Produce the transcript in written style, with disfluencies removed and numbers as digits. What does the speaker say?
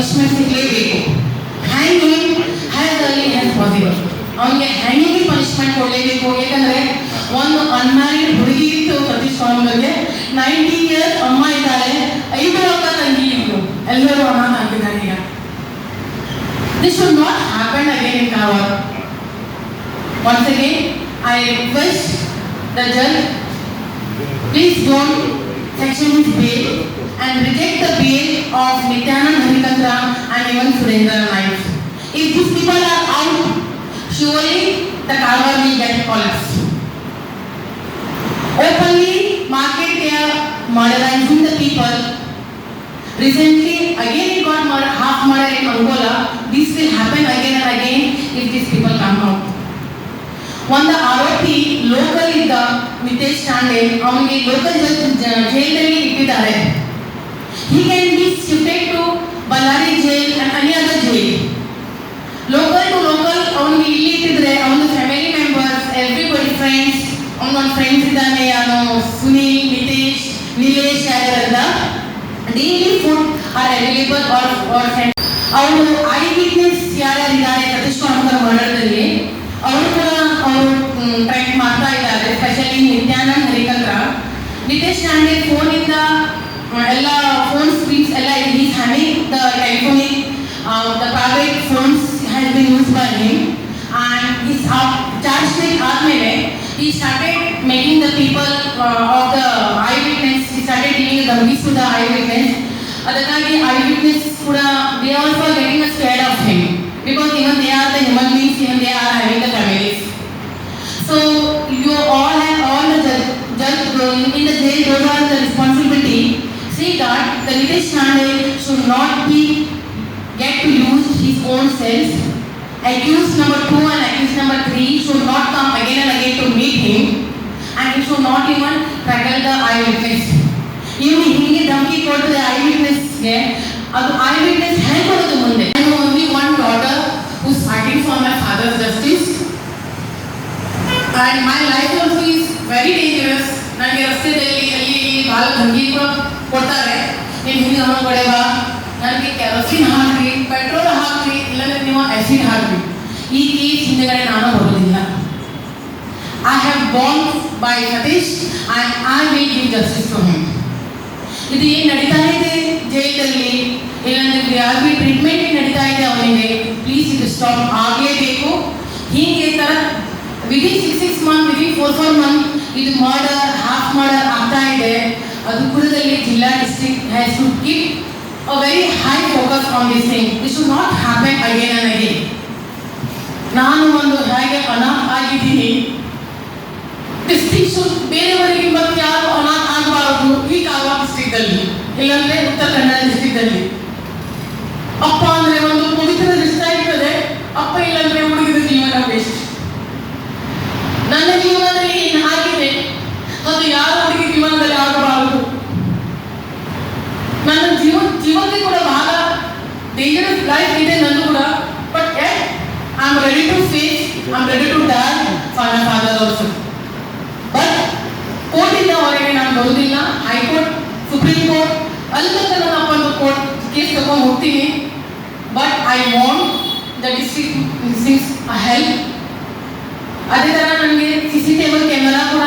Punishment ಸಿಗಲೇಬೇಕು. Hanging has early as possible. ಅವನಿಗೆ hanging punishment ಕೊಡಲೇಬೇಕು. ಯಾಕಂದ್ರೆ ಒಂದು ಅನ್ಮ್ಯಾರಿಡ್ ಹುಡುಗಿ ಇತ್ತು ಸತೀಶ್ ಸ್ವಾಮಿಗೆ, 90 ಇಯರ್ಸ್ ಅಮ್ಮ ಇದ್ದಾರೆ, 5 ಅಕ್ಕ ತಂಗಿ ಇದ್ರು, ಎಲ್ಲರೂ ಅಣ್ಣ ಹಾಕಿದ್ದಾರೆ. ಈಗ this should not happen again in Karwar. Once again I request the judge, please don't section his bail and reject the bail of Nityanand Harikatra and even Surendra Naik. If these people are out, surely the Karwar will get collapse. Openly market they are murderizing the people. Recently again it got half murder in Angola. This will happen again and again if these people come out. ಒಂದು ಆರೋಪಿ local ಇದ್ದ ಮಿತೇಶ್ ಚಾಂಡೆ, ಅವನಿಗೆ local ಜೈಲಲ್ಲಿ ಇಟ್ಟಿದ್ದಾರೆ. He can be shifted to Ballari jail and any other jail. Local to local ಅವನಿಗೆ ಇಲ್ಲಿ ಇಟ್ಟಿದ್ರೆ ಅವನ ಫ್ಯಾಮಿಲಿ ಮೆಂಬರ್ಸ್, ಎವ್ರಿಬಡಿ ಫ್ರೆಂಡ್ಸ್, ಅವನ ಫ್ರೆಂಡ್ಸ್ ಇದ್ದಾನೆ, ಯಾರು ಸುನೀಲ್, ನಿತೇಶ್, ನಿಲೇಶ್ ಯಾರೆಲ್ಲ daily food are available are ಅವರು ಐ ವಿಟ್ನೆಸ್ ಯಾರ್ಯಾರಿದ್ದಾರೆ ಸತೀಶ್ ಸ್ವಾಮಿಯವರ ಮರ್ಡರ್ದಲ್ಲಿ ಅವರು ಕೂಡ ಅವರು ಟ್ರೈಕ್ ಮಾಡ್ತಾ ಇದ್ದಾರೆ. ಸ್ಪೆಷಲಿ ನಿತ್ಯಾನಂದ್ ಹರಿಕತ್ರ, ನಿತೇಶ್ ಚಾಂಡೆ ಫೋನಿಂದ ಎಲ್ಲ ಫೋನ್ ಸ್ಕ್ರೀನ್ಸ್ ಎಲ್ಲ is having the telephonic the private phones has been use by him and is charge sheet ಆದಮೇಲೆ he started making the people of the eyewitness, he started giving the movies to the eyewitness. ಅದಕ್ಕಾಗಿ eyewitness ಕೂಡ they also getting a scared of him because even they are the human beings, even they are having the families. So you all have all the judge in the jail, those are the responsibility. See that the Nitesh Chande should not be get to use his own cells. Accused number 2 and accused number 3 should not come again and again to meet him, and he should not even tackle the eyewitness. Even hinge dhamki ಕೊಡ್ತದೆ eyewitnessಗೆ, ಅದು eyewitness ಹೆಂಗೆ ಬರೋದು ಮುಂದೆ? I have only one daughter who is fighting for my father's justice, and my life also is very dangerous. ನನಗೆ ರಸ್ತೆಯಲ್ಲಿ ಅಲ್ಲಿ ಭಾಳ ಧಮಕಿ ಕೂಡ ಕೊಡ್ತಾರೆ, ನೀವು ಹಿಂಗೆ ನಮ್ಮ ಕಡೆ ಬಾ, ನನಗೆ ಕೆರೋಸಿನ್ ಹಾಕ್ರಿ, ಪೆಟ್ರೋಲ್ ಹಾಕ್ರಿ, ಇಲ್ಲಾಂದ್ರೆ ನೀವು ಆ್ಯಸಿಡ್ ಹಾಕ್ರಿ. ಈ ಕೇಸ್ ಹಿಂದೆಗಡೆ ನಾನು ಬರೋದಿಲ್ಲ. I have born by Satish and I will give justice to him. ಇದು ಏನು ನಡೀತಾ ಇದೆ ಜೈಲಲ್ಲಿ, ಇಲ್ಲಾಂದ್ರೆ ಯಾರು ಟ್ರೀಟ್ಮೆಂಟ್ ನಡೀತಾ ಇದೆ ಅವನಿಗೆ, ಪ್ಲೀಸ್ ಇದು ಸ್ಟಾಪ್ ಆಗಲೇಬೇಕು. ಹೀಗೆ ಥರ ವಿದಿನ್ 6 ಮಂತ್, ವಿದಿನ್ 4 ಮಂತ್ ಇದು ಮರ್ಡರ್, ಹಾಫ್ ಮರ್ಡರ್ ಆಗ್ತಾ ಇದೆ. ಅದು ಕೂಡದಲ್ಲಿ ಜಿಲ್ಲಾ district has to keep a very high focus on this thing. This should not happen again and again. ನಾನು ಒಂದು ಹೇಗೆ ಅನಾಥ ಆಗಿದ್ದೀನಿ, ಡಿಸ್ಟ್ರಿಕ್ಟ್ ಬೇರೆಯವರಿಗೆ ಮತ್ತೆ ಯಾರು ಅನಾಥ ಆಗಬಾರದು ಈ ಕಾರವಾರ ಡಿಸ್ಟ್ರಿಕ್ಟಲ್ಲಿ, ಇಲ್ಲಾಂದ್ರೆ ಉತ್ತರ ಕನ್ನಡ ಡಿಸ್ಟ್ರಿಕ್ಟಲ್ಲಿ. ಅಪ್ಪ ಅಂದರೆ ಒಂದು ಪವಿತ್ರ ಇಷ್ಟ ಇರ್ತದೆ, ಅಪ್ಪ ಇಲ್ಲಾಂದ್ರೆ ಹುಡುಗಿದ ಜೀವನ ವೇಸ್ಟ್. ನನ್ನ ಜೀವನದಲ್ಲಿ ಏನು ಆಗಿದೆ ಅದು ಯಾರ ಹುಡುಗಿ ಜೀವನದಲ್ಲಿ ಆಗಬಾರದು. ನನ್ನ ಜೀವನಕ್ಕೆ ಕೂಡ ಬಹಳ ಡೇಂಜರಸ್ ಲೈಫ್ ಇದೆ ನಂದು ಕೂಡ, but I am ready to face, I am ready to die for my father also. But ಕೋರ್ಟಿಂದ ಹೊರಗೆ ನಾನು ಬರುವುದಿಲ್ಲ. ಹೈಕೋರ್ಟ್, ಸುಪ್ರೀಂ ಕೋರ್ಟ್ ಅಲ್ಲಿ ತನಕ ನಾನು ಒಂದು ಕೋರ್ಟ್ ಕೇಸ್ ತಗೊಂಡು ಹೋಗ್ತೀನಿ. But I want the district help. ಅದೇ ಥರ ನನಗೆ CCTV ಕ್ಯಾಮೆರಾ ಕೂಡ